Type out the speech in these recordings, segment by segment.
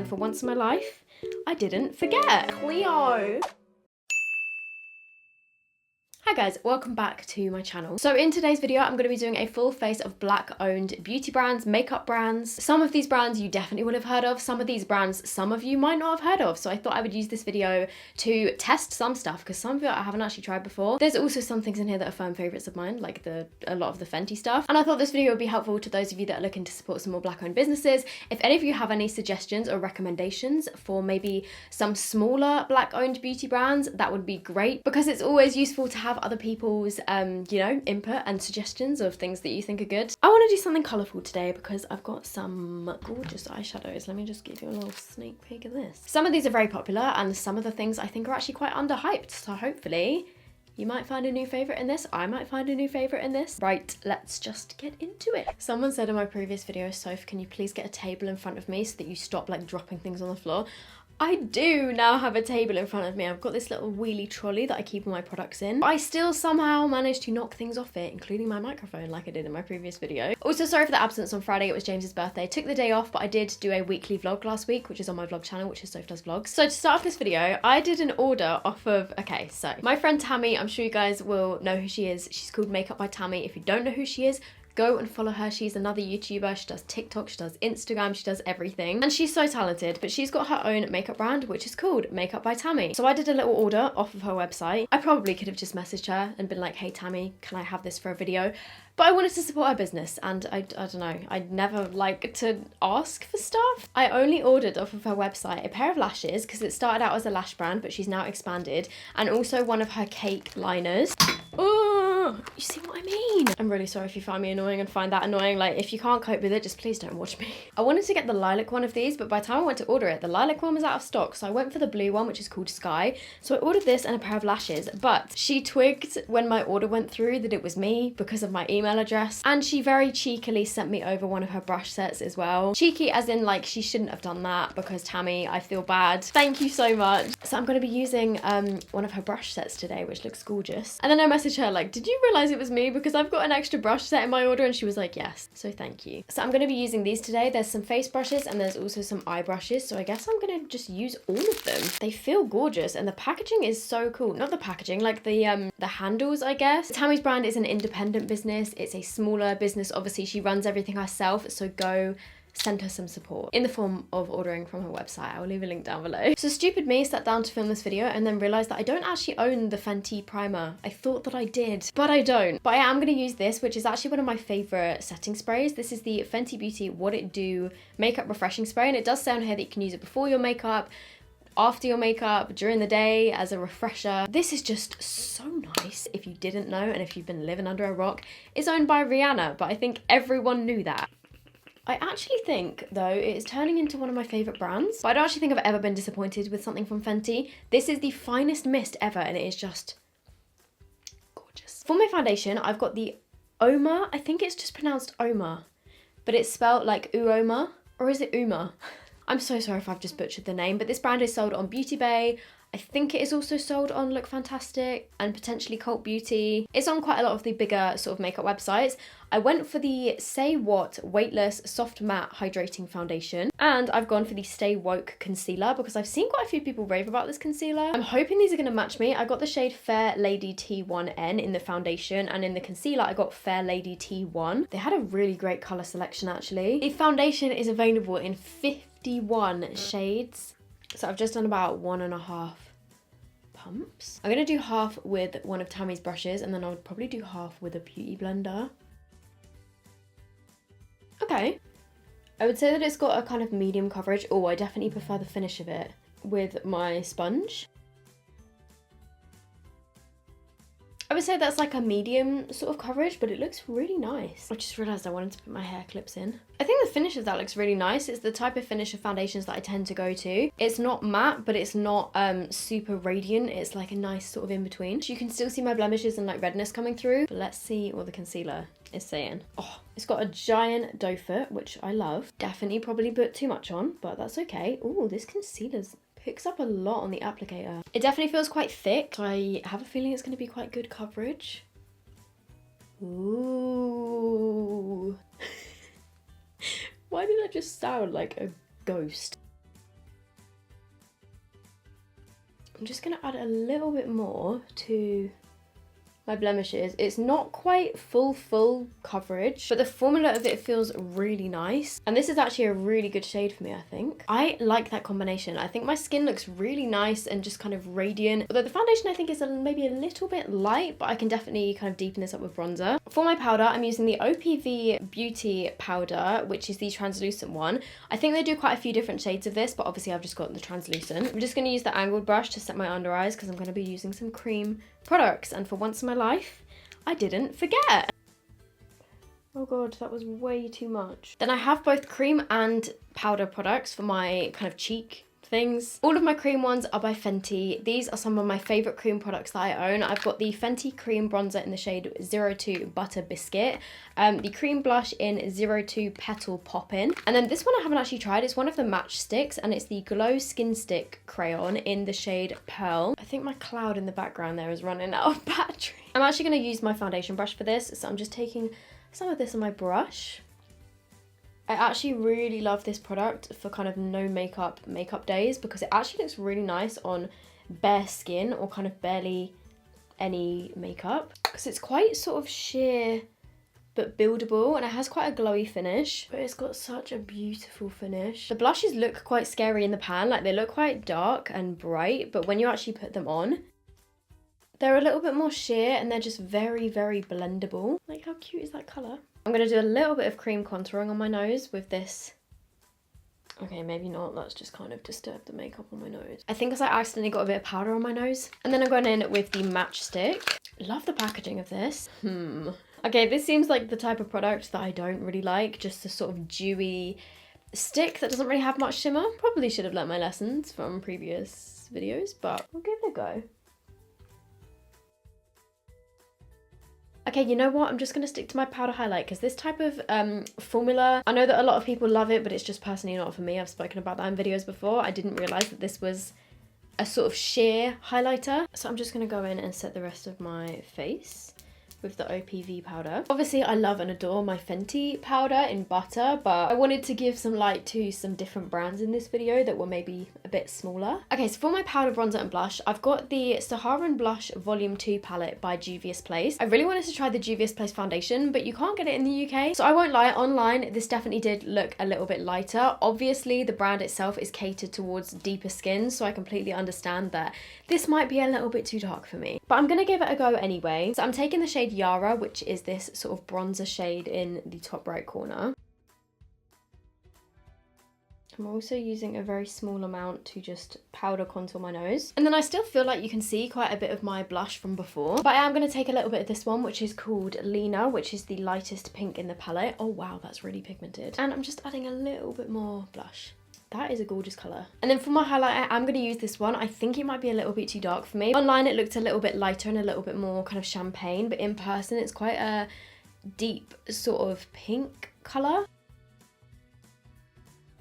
for once in my life, I didn't forget. Cleo! Hi guys, welcome back to my channel. So in today's video, I'm going to be doing a full face of black owned beauty brands, makeup brands. Some of these brands you definitely will have heard of. Some of these brands, some of you might not have heard of. So I thought I would use this video to test some stuff because some of it I haven't actually tried before. There's also some things in here that are firm favourites of mine, like a lot of the Fenty stuff. And I thought this video would be helpful to those of you that are looking to support some more black owned businesses. If any of you have any suggestions or recommendations for maybe some smaller black owned beauty brands, that would be great because it's always useful to have other people's input and suggestions of things that you think are good. I want to do something colourful today because I've got some gorgeous eyeshadows. Let me just give you a little sneak peek of this. Some of these are very popular and some of the things I think are actually quite underhyped, so hopefully you might find a new favourite in this. I might find a new favourite in this. Right, let's just get into it. Someone said in my previous video, Soph, can you please get a table in front of me so that you stop like dropping things on the floor? I do now have a table in front of me. I've got this little wheelie trolley that I keep all my products in. I still somehow managed to knock things off it, including my microphone like I did in my previous video. Also, sorry for the absence on Friday. It was James's birthday. Took the day off, but I did do a weekly vlog last week, which is on my vlog channel, which is Soph Does Vlogs. So to start off this video, I did an order off of, okay, so my friend Tammy, I'm sure you guys will know who she is. She's called Makeup by Tammy. If you don't know who she is, go and follow her. She's another YouTuber. She does TikTok, she does Instagram, she does everything. And she's so talented, but she's got her own makeup brand, which is called Makeup by Tammy. So I did a little order off of her website. I probably could have just messaged her and been like, hey Tammy, can I have this for a video? But I wanted to support her business and I don't know, I'd never like to ask for stuff. I only ordered off of her website a pair of lashes because it started out as a lash brand, but she's now expanded, and also one of her cake liners. Oh, you see what I mean? I'm really sorry if you find me annoying and find that annoying. Like, if you can't cope with it, just please don't watch me. I wanted to get the lilac one of these, but by the time I went to order it, the lilac one was out of stock. So I went for the blue one, which is called Sky. So I ordered this and a pair of lashes, but she twigged when my order went through that it was me because of my email address. And she very cheekily sent me over one of her brush sets as well. Cheeky as in like, she shouldn't have done that because Tammy, I feel bad. Thank you so much. So I'm going to be using one of her brush sets today, which looks gorgeous. And then I messaged her like, did you realise it was me? Because I've got an extra brush set in my order, and she was like, yes. So thank you. So I'm going to be using these today. There's some face brushes and there's also some eye brushes. So I guess I'm going to just use all of them. They feel gorgeous and the packaging is so cool. Not the packaging, like the handles, I guess. Tammy's brand is an independent business. It's a smaller business. Obviously, she runs everything herself. So go send her some support in the form of ordering from her website. I will leave a link down below. So stupid me sat down to film this video and then realised that I don't actually own the Fenty primer. I thought that I did, but I don't. But I am going to use this, which is actually one of my favourite setting sprays. This is the Fenty Beauty What It Do Makeup Refreshing Spray, and it does say on here that you can use it before your makeup, after your makeup, during the day as a refresher. This is just so nice. If you didn't know, and if you've been living under a rock, it's owned by Rihanna, but I think everyone knew that. I actually think, though, it is turning into one of my favourite brands. But I don't actually think I've ever been disappointed with something from Fenty. This is the finest mist ever, and it is just gorgeous. For my foundation, I've got the Oma. I think it's just pronounced Oma, but it's spelled like Uoma, or is it Uma? I'm so sorry if I've just butchered the name, but this brand is sold on Beauty Bay. I think it is also sold on Look Fantastic and potentially Cult Beauty. It's on quite a lot of the bigger sort of makeup websites. I went for the Say What Weightless Soft Matte Hydrating Foundation, and I've gone for the Stay Woke Concealer because I've seen quite a few people rave about this concealer. I'm hoping these are going to match me. I got the shade Fair Lady T1N in the foundation, and in the concealer I got Fair Lady T1. They had a really great colour selection actually. The foundation is available in 51 shades. So I've just done about 1.5 pumps. I'm going to do half with one of Tammy's brushes, and then I would probably do half with a beauty blender. Okay. I would say that it's got a kind of medium coverage. Oh, I definitely prefer the finish of it with my sponge. I would say that's like a medium sort of coverage, but it looks really nice. I just realised I wanted to put my hair clips in. I think the finish of that looks really nice. It's the type of finish of foundations that I tend to go to. It's not matte, but it's not super radiant. It's like a nice sort of in between. You can still see my blemishes and like redness coming through, but let's see what the concealer is saying. Oh, it's got a giant doe foot, which I love. Definitely probably put too much on, but that's okay. Oh, this concealer's picks up a lot on the applicator. It definitely feels quite thick. So I have a feeling it's going to be quite good coverage. Ooh. Why did I just sound like a ghost? I'm just gonna add a little bit more to my blemishes. It's not quite full coverage, but the formula of it feels really nice. And this is actually a really good shade for me, I think. I like that combination. I think my skin looks really nice and just kind of radiant. Although the foundation I think is maybe a little bit light, but I can definitely kind of deepen this up with bronzer. For my powder, I'm using the OPV Beauty powder, which is the translucent one. I think they do quite a few different shades of this, but obviously I've just got the translucent. I'm just gonna use the angled brush to set my under eyes because I'm gonna be using some cream products, and for once in my life I didn't forget. Oh god, that was way too much. Then I have both cream and powder products for my kind of cheek things. All of my cream ones are by Fenty. These are some of my favorite cream products that I own. I've got the Fenty cream bronzer in the shade 02 Butter Biscuit, the cream blush in 02 Petal Poppin', and then this one I haven't actually tried. It's one of the match sticks, and it's the Glow Skin Stick crayon in the shade Pearl. I think my cloud in the background there is running out of battery. I'm actually going to use my foundation brush for this, so I'm just taking some of this on my brush. I actually really love this product for kind of no makeup days because it actually looks really nice on bare skin or kind of barely any makeup, because it's quite sort of sheer but buildable, and it has quite a glowy finish, but it's got such a beautiful finish. The blushes look quite scary in the pan, like they look quite dark and bright, but when you actually put them on, they're a little bit more sheer and they're just very blendable. Like, how cute is that colour? I'm going to do a little bit of cream contouring on my nose with this. Okay, maybe not. That's just kind of disturbed the makeup on my nose. I think because I accidentally got a bit of powder on my nose. And then I'm going in with the match stick. Love the packaging of this. Okay, this seems like the type of product that I don't really like. Just a sort of dewy stick that doesn't really have much shimmer. Probably should have learnt my lessons from previous videos, but we'll give it a go. Okay, you know what? I'm just going to stick to my powder highlight because this type of formula, I know that a lot of people love it, but it's just personally not for me. I've spoken about that in videos before. I didn't realise that this was a sort of sheer highlighter. So I'm just going to go in and set the rest of my face with the OPV powder. Obviously, I love and adore my Fenty powder in butter, but I wanted to give some light to some different brands in this video that were maybe a bit smaller. Okay, so for my powder, bronzer and blush, I've got the Saharan Blush Volume 2 palette by Juvias Place. I really wanted to try the Juvias Place foundation, but you can't get it in the UK. So I won't lie, online, this definitely did look a little bit lighter. Obviously, the brand itself is catered towards deeper skin, so I completely understand that this might be a little bit too dark for me. But I'm gonna give it a go anyway. So I'm taking the shade Yara, which is this sort of bronzer shade in the top right corner. I'm also using a very small amount to just powder contour my nose. And then I still feel like you can see quite a bit of my blush from before. But I am going to take a little bit of this one, which is called Lena, which is the lightest pink in the palette. Oh wow, that's really pigmented. And I'm just adding a little bit more blush. That is a gorgeous colour. And then for my highlighter, I'm going to use this one. I think it might be a little bit too dark for me. Online it looked a little bit lighter and a little bit more kind of champagne, but in person it's quite a deep sort of pink colour.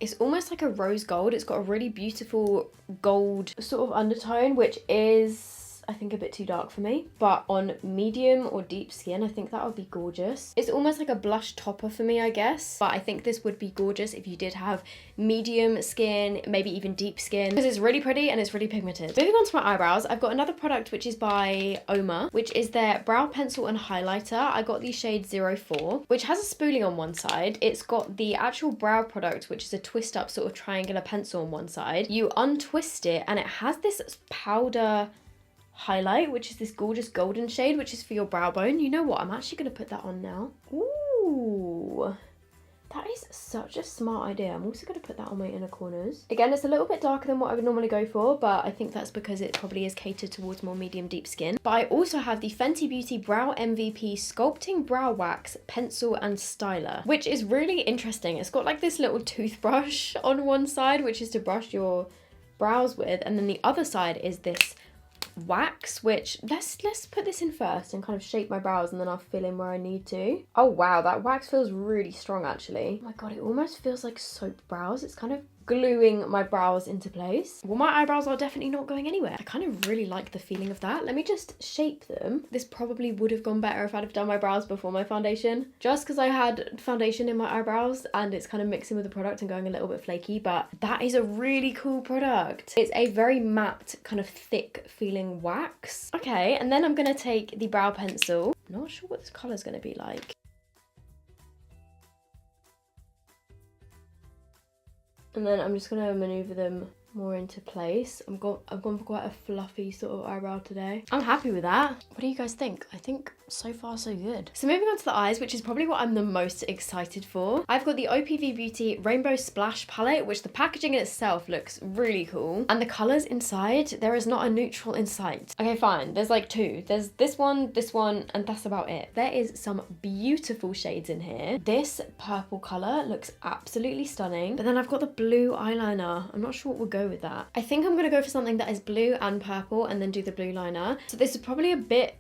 It's almost like a rose gold. It's got a really beautiful gold sort of undertone, which is, I think, a bit too dark for me. But on medium or deep skin, I think that would be gorgeous. It's almost like a blush topper for me, I guess. But I think this would be gorgeous if you did have medium skin, maybe even deep skin, because it's really pretty and it's really pigmented. Moving on to my eyebrows, I've got another product which is by Oma, which is their brow pencil and highlighter. I got the shade 04, which has a spoolie on one side. It's got the actual brow product, which is a twist up sort of triangular pencil on one side. You untwist it and it has this powder highlight, which is this gorgeous golden shade, which is for your brow bone. You know what? I'm actually going to put that on now. Ooh, that is such a smart idea. I'm also going to put that on my inner corners. Again, it's a little bit darker than what I would normally go for, but I think that's because it probably is catered towards more medium deep skin. But I also have the Fenty Beauty Brow MVP Sculpting Brow Wax Pencil and Styler, which is really interesting. It's got like this little toothbrush on one side, which is to brush your brows with, and then the other side is this wax, which let's put this in first and kind of shape my brows, and then I'll fill in where I need to. Oh wow, that wax feels really strong actually. Oh my god, it almost feels like soap brows. It's kind of gluing my brows into place. Well, my eyebrows are definitely not going anywhere. I kind of really like the feeling of that. Let me just shape them. This probably would have gone better if I'd have done my brows before my foundation, just because I had foundation in my eyebrows and it's kind of mixing with the product and going a little bit flaky, but that is a really cool product. It's a very matte, kind of thick feeling wax. Okay, and then I'm gonna take the brow pencil. Not sure what this color's gonna be like. And then I'm just gonna maneuver them more into place. I've gone for quite a fluffy sort of eyebrow today. I'm happy with that. What do you guys think? I think so far so good. So moving on to the eyes, which is probably what I'm the most excited for. I've got the OPV Beauty Rainbow Splash palette, which the packaging in itself looks really cool. And the colours inside, there is not a neutral in sight. Okay, fine. There's like two. There's this one, and that's about it. There is some beautiful shades in here. This purple colour looks absolutely stunning. But then I've got the blue eyeliner. I'm not sure what will go with that. I think I'm gonna go for something that is blue and purple and then do the blue liner. So this is probably a bit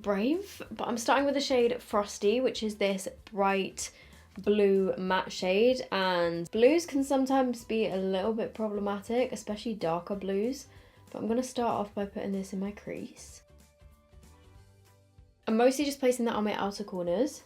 brave, but I'm starting with the shade Frosty, which is this bright blue matte shade, and blues can sometimes be a little bit problematic, especially darker blues, but I'm gonna start off by putting this in my crease. I'm mostly just placing that on my outer corners.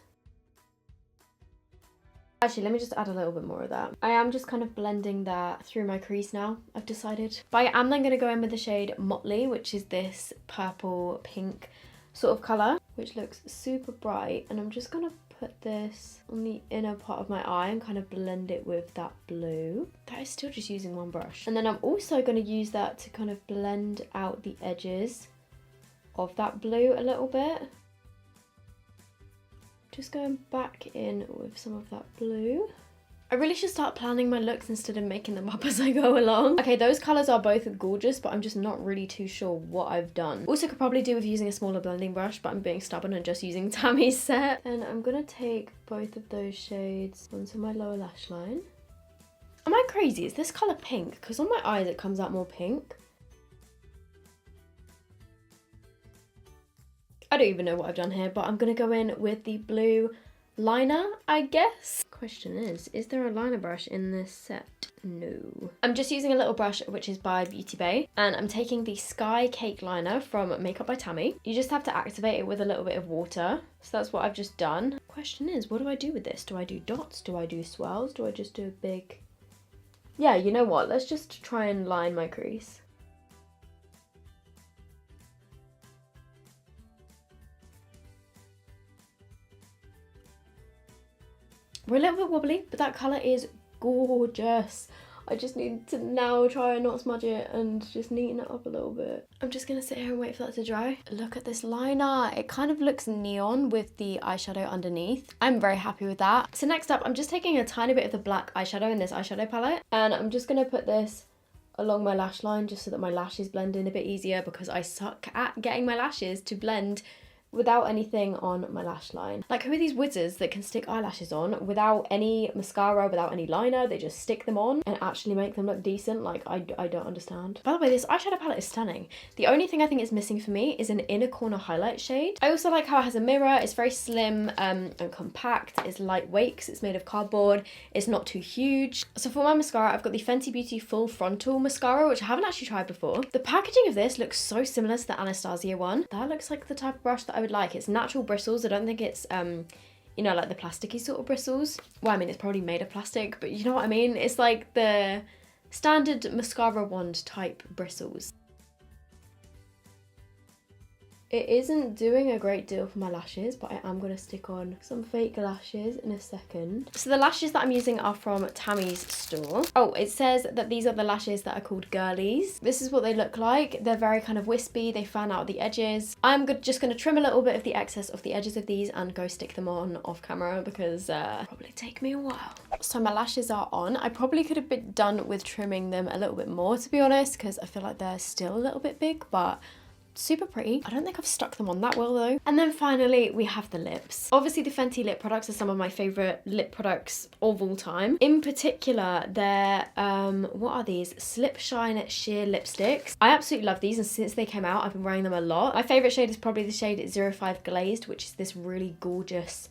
Actually, let me just add a little bit more of that. I am just kind of blending that through my crease now, I've decided. But I am then going to go in with the shade Motley, which is this purple pink sort of colour, which looks super bright. And I'm just going to put this on the inner part of my eye and kind of blend it with that blue. That is still just using one brush. And then I'm also going to use that to kind of blend out the edges of that blue a little bit. Just going back in with some of that blue. I really should start planning my looks instead of making them up as I go along. Okay, those colours are both gorgeous, but I'm just not really too sure what I've done. Also could probably do with using a smaller blending brush, but I'm being stubborn and just using Tammy's set. And I'm gonna take both of those shades onto my lower lash line. Am I crazy? Is this colour pink? Because on my eyes it comes out more pink. I don't even know what I've done here, but I'm going to go in with the blue liner, I guess. Question is there a liner brush in this set? No. I'm just using a little brush, which is by Beauty Bay, and I'm taking the Sky Cake Liner from Makeup by Tammy. You just have to activate it with a little bit of water. So that's what I've just done. Question is, what do I do with this? Do I do dots? Do I do swirls? Do I just do a big... Yeah, you know what? Let's just try and line my crease. We're a little bit wobbly, but that colour is gorgeous. I just need to now try and not smudge it and just neaten it up a little bit. I'm just going to sit here and wait for that to dry. Look at this liner. It kind of looks neon with the eyeshadow underneath. I'm very happy with that. So next up, I'm just taking a tiny bit of the black eyeshadow in this eyeshadow palette, and I'm just going to put this along my lash line just so that my lashes blend in a bit easier, because I suck at getting my lashes to blend without anything on my lash line. Like, who are these wizards that can stick eyelashes on without any mascara, without any liner? They just stick them on and actually make them look decent. Like, I don't understand. By the way, this eyeshadow palette is stunning. The only thing I think is missing for me is an inner corner highlight shade. I also like how it has a mirror. It's very slim and compact. It's lightweight because it's made of cardboard. It's not too huge. So for my mascara, I've got the Fenty Beauty Full Frontal Mascara, which I haven't actually tried before. The packaging of this looks so similar to the Anastasia one. That looks like the type of brush that I would like. It's natural bristles. I don't think it's you know, like the plasticky sort of bristles. Well, I mean, it's probably made of plastic, but you know what I mean? It's like the standard mascara wand type bristles. It isn't doing a great deal for my lashes, but I am going to stick on some fake lashes in a second. So the lashes that I'm using are from Tammy's store. Oh, it says that these are the lashes that are called girlies. This is what they look like. They're very kind of wispy. They fan out the edges. I'm just going to trim a little bit of the excess of the edges of these and go stick them on off camera, because it'll probably take me a while. So my lashes are on. I probably could have been done with trimming them a little bit more, to be honest, because I feel like they're still a little bit big, but super pretty. I don't think I've stuck them on that well though. And then finally we have the lips. Obviously the Fenty lip products are some of my favourite lip products of all time. In particular, they're what are these? Slip Shine Sheer Lipsticks. I absolutely love these, and since they came out I've been wearing them a lot. My favourite shade is probably the shade 05 Glazed, which is this really gorgeous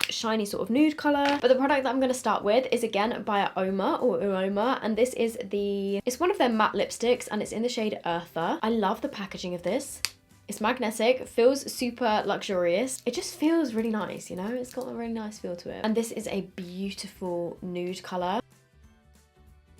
shiny sort of nude colour. But the product that I'm going to start with is again by Uoma, and this is it's one of their matte lipsticks, and it's in the shade Earther. I love the packaging of this. It's magnetic, feels super luxurious. It just feels really nice, you know? It's got a really nice feel to it. And this is a beautiful nude colour.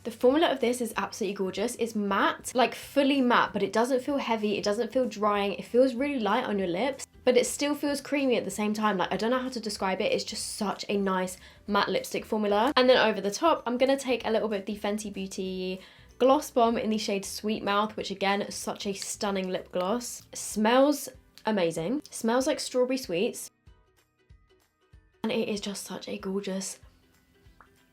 The formula of this is absolutely gorgeous. It's matte, like fully matte, but it doesn't feel heavy. It doesn't feel drying. It feels really light on your lips, but it still feels creamy at the same time. Like, I don't know how to describe it. It's just such a nice matte lipstick formula. And then over the top, I'm gonna take a little bit of the Fenty Beauty Gloss Bomb in the shade Sweet Mouth, which again is such a stunning lip gloss. Smells amazing. Smells like strawberry sweets. And it is just such a gorgeous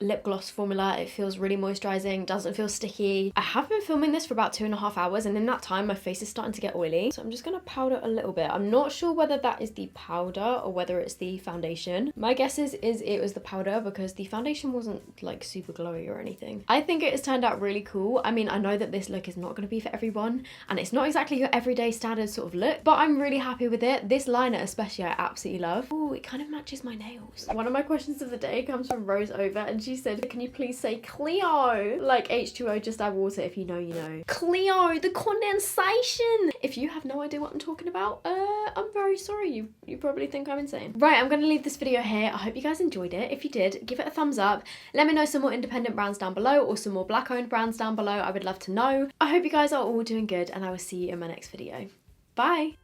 lip gloss formula. It feels really moisturizing, doesn't feel sticky. I have been filming this for about 2.5 hours, and in that time my face is starting to get oily, so I'm just gonna powder a little bit. I'm not sure whether that is the powder or whether it's the foundation. My guess is it was the powder, because the foundation wasn't like super glowy or anything. I think it has turned out really cool. I mean, I know that this look is not going to be for everyone, and it's not exactly your everyday standard sort of look, but I'm really happy with it. This liner especially I absolutely love. Oh, it kind of matches my nails. One of my questions of the day comes from Rose Over, and she said, can you please say Cleo? Like H2O, just add water. If you know, you know. Cleo, the condensation. If you have no idea what I'm talking about, I'm very sorry. You probably think I'm insane. Right, I'm gonna leave this video here. I hope you guys enjoyed it. If you did, give it a thumbs up. Let me know some more independent brands down below, or some more black owned brands down below. I would love to know. I hope you guys are all doing good, and I will see you in my next video. Bye.